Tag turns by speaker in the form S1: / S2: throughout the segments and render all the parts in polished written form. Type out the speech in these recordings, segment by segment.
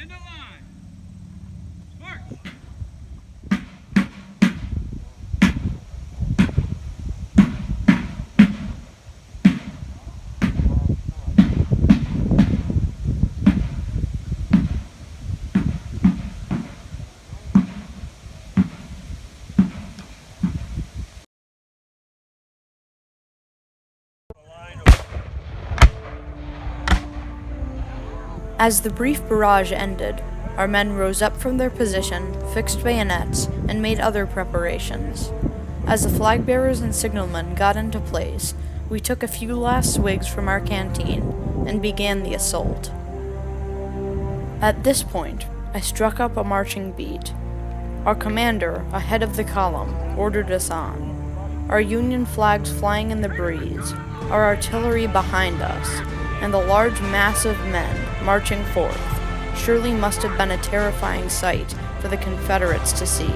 S1: In the line. March.
S2: As the brief barrage ended, our men rose up from their position, fixed bayonets, and made other preparations. As the flag bearers and signalmen got into place, we took a few last swigs from our canteen and began the assault. At this point, I struck up a marching beat. Our commander, ahead of the column, ordered us on. Our Union flags flying in the breeze, our artillery behind us, and the large mass of men marching forth surely must have been a terrifying sight for the Confederates to see.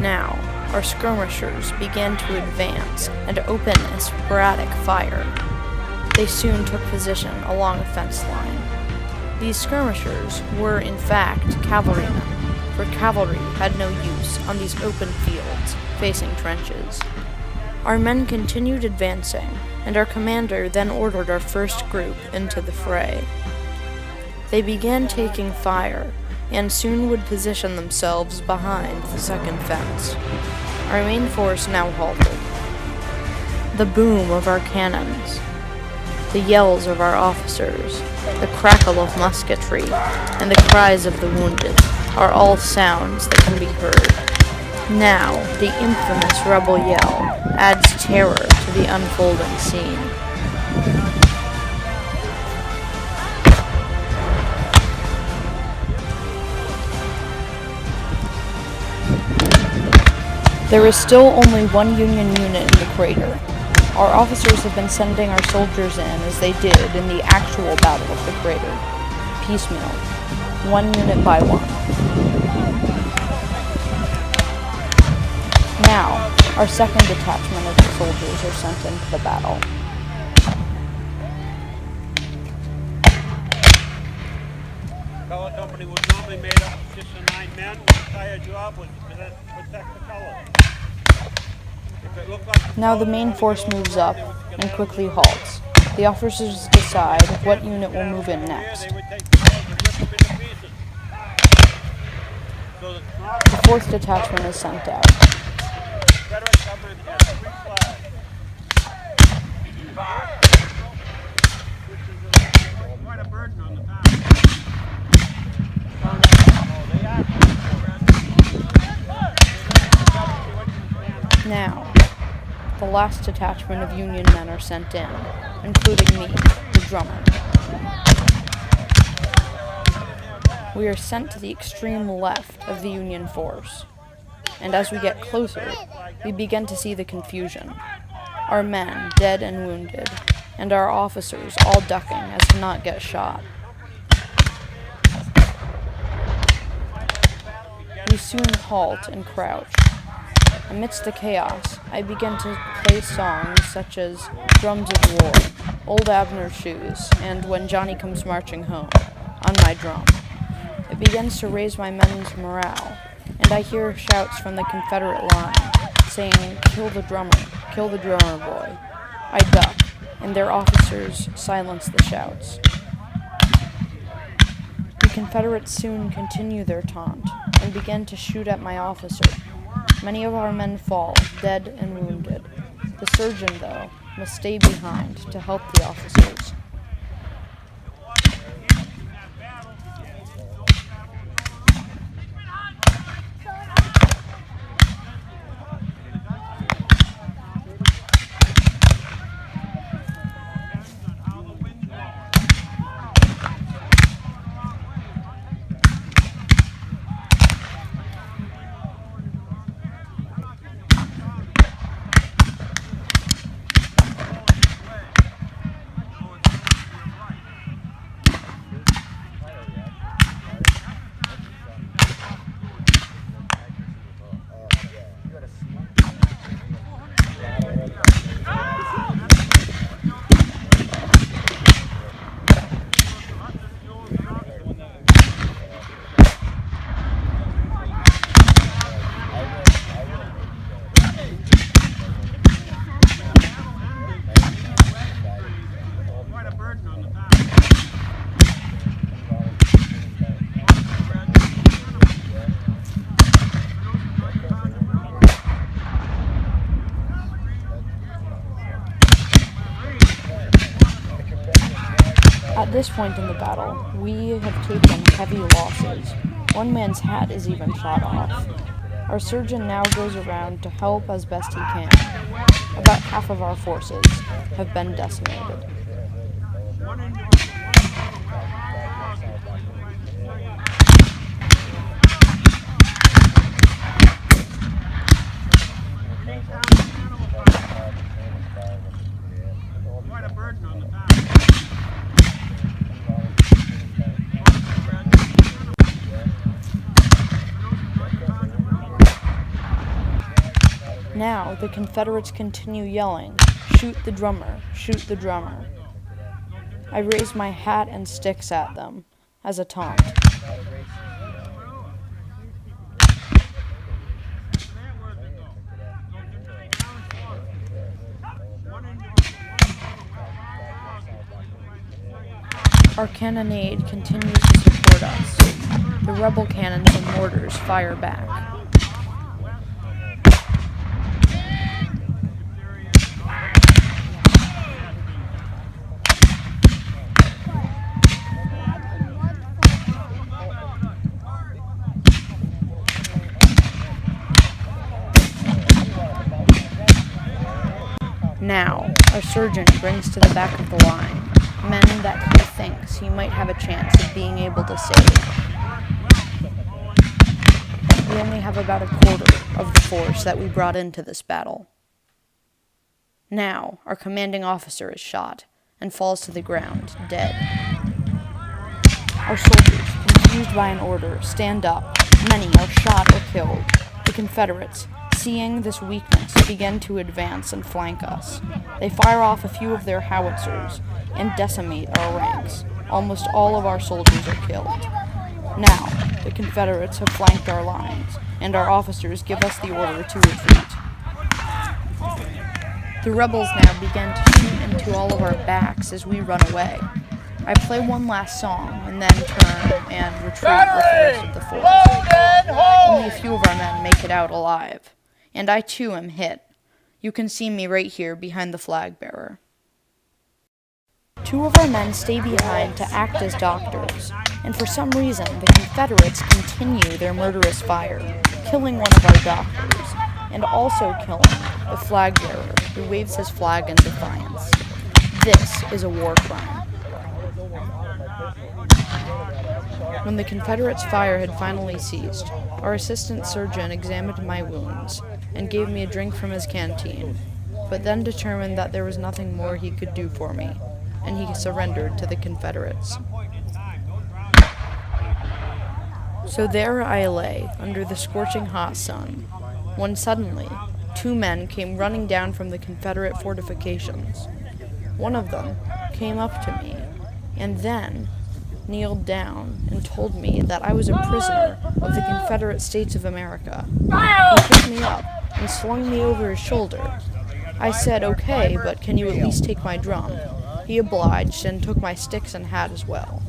S2: Now, our skirmishers began to advance and open a sporadic fire. They soon took position along a fence line. These skirmishers were, in fact, cavalrymen, for cavalry had no use on these open fields facing trenches. Our men continued advancing, and our commander then ordered our first group into the fray. They began taking fire, and soon would position themselves behind the second fence. Our main force now halted. The boom of our cannons, the yells of our officers, the crackle of musketry, and the cries of the wounded are all sounds that can be heard. Now, the infamous rebel yell adds terror to the unfolding scene. There is still only one Union unit in the crater. Our officers have been sending our soldiers in as they did in the actual Battle of the Crater, piecemeal, one unit by one. Now, our second detachment of the soldiers are sent into the battle.
S1: Color company was normally made up of 6 or 9 men. The entire job was to protect the color.
S2: Now the main force moves up and quickly halts. The officers decide what unit will move in next. The 4th detachment is sent out. Now, the last detachment of Union men are sent in, including me, the drummer. We are sent to the extreme left of the Union force, and as we get closer, we begin to see the confusion. Our men dead and wounded, and our officers all ducking as to not get shot. We soon halt and crouch. Amidst the chaos, I begin to play songs such as Drums of War, Old Abner's Shoes, and When Johnny Comes Marching Home, on my drum. It begins to raise my men's morale, and I hear shouts from the Confederate line, saying, kill the drummer boy." I duck, and their officers silence the shouts. The Confederates soon continue their taunt, and begin to shoot at my officer. Many of our men fall, dead and wounded. The surgeon, though, must stay behind to help the officers. At this point in the battle, we have taken heavy losses. One man's hat is even shot off. Our surgeon now goes around to help as best he can. About half of our forces have been decimated.
S1: Quite a burden on the town.
S2: Now the Confederates continue yelling, "Shoot the drummer! Shoot the drummer!" I raise my hat and sticks at them as a taunt. Our cannonade continues to support us. The rebel cannons and mortars fire back. Now, our surgeon brings to the back of the line men that he thinks he might have a chance of being able to save. We only have about a quarter of the force that we brought into this battle. Now, our commanding officer is shot and falls to the ground, dead. Our soldiers, confused by an order, stand up. Many are shot or killed. The Confederates, seeing this weakness, begin to advance and flank us. They fire off a few of their howitzers and decimate our ranks. Almost all of our soldiers are killed. Now, the Confederates have flanked our lines, and our officers give us the order to retreat. The rebels now begin to shoot into all of our backs as we run away. I play one last song and then turn and retreat with the rest of the force. Only a few of our men make it out alive, and I too am hit. You can see me right here behind the flag bearer. Two of our men stay behind to act as doctors, and for some reason the Confederates continue their murderous fire, killing one of our doctors, and also killing the flag bearer who waves his flag in defiance. This is a war crime. When the Confederates' fire had finally ceased, our assistant surgeon examined my wounds and gave me a drink from his canteen, but then determined that there was nothing more he could do for me, and he surrendered to the Confederates. So there I lay, under the scorching hot sun, when suddenly 2 men came running down from the Confederate fortifications. One of them came up to me, and then kneeled down and told me that I was a prisoner of the Confederate States of America. He picked me up and slung me over his shoulder. I said, "Okay, but can you at least take my drum?" He obliged and took my sticks and hat as well.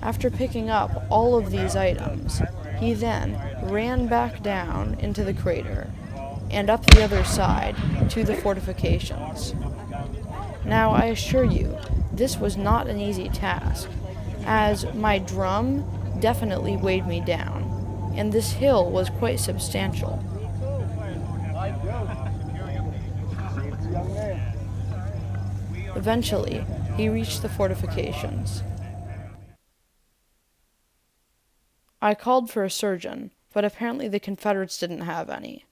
S2: After picking up all of these items, he then ran back down into the crater and up the other side to the fortifications. Now, I assure you, this was not an easy task, as my drum definitely weighed me down, and this hill was quite substantial. Eventually, he reached the fortifications. I called for a surgeon, but apparently the Confederates didn't have any.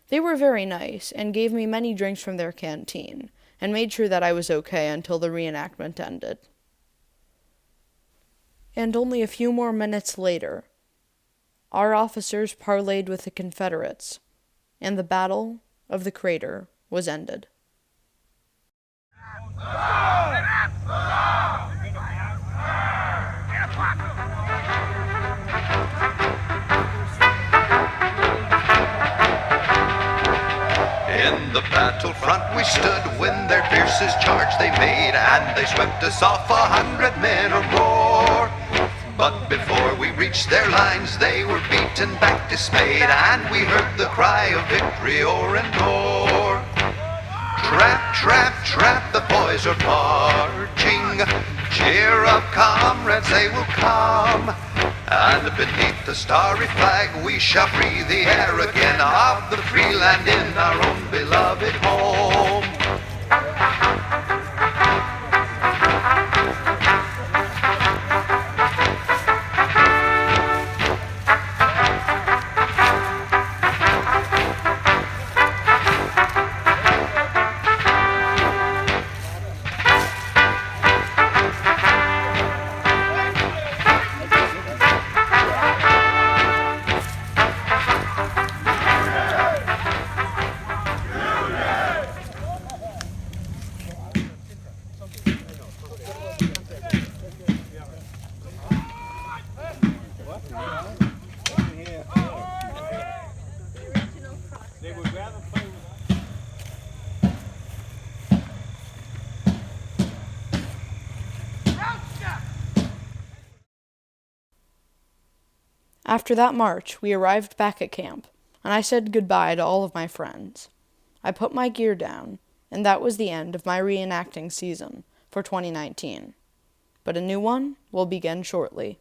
S2: They were very nice and gave me many drinks from their canteen, and made sure that I was okay until the reenactment ended. And only a few more minutes later, our officers parleyed with the Confederates, and the Battle of the Crater was ended.
S3: In the battlefront we stood when their fiercest charge they made, and they swept us off 100 men or more. But before we reached their lines they were beaten back dismayed, and we heard the cry of victory o'er and o'er. Trap, trap, trap, the boys are marching. Cheer up, comrades, they will come. And beneath the starry flag we shall breathe the air again of the free land in our own beloved home.
S1: They would rather play with
S2: After that march, we arrived back at camp, and I said goodbye to all of my friends. I put my gear down, and that was the end of my reenacting season for 2019. But a new one will begin shortly.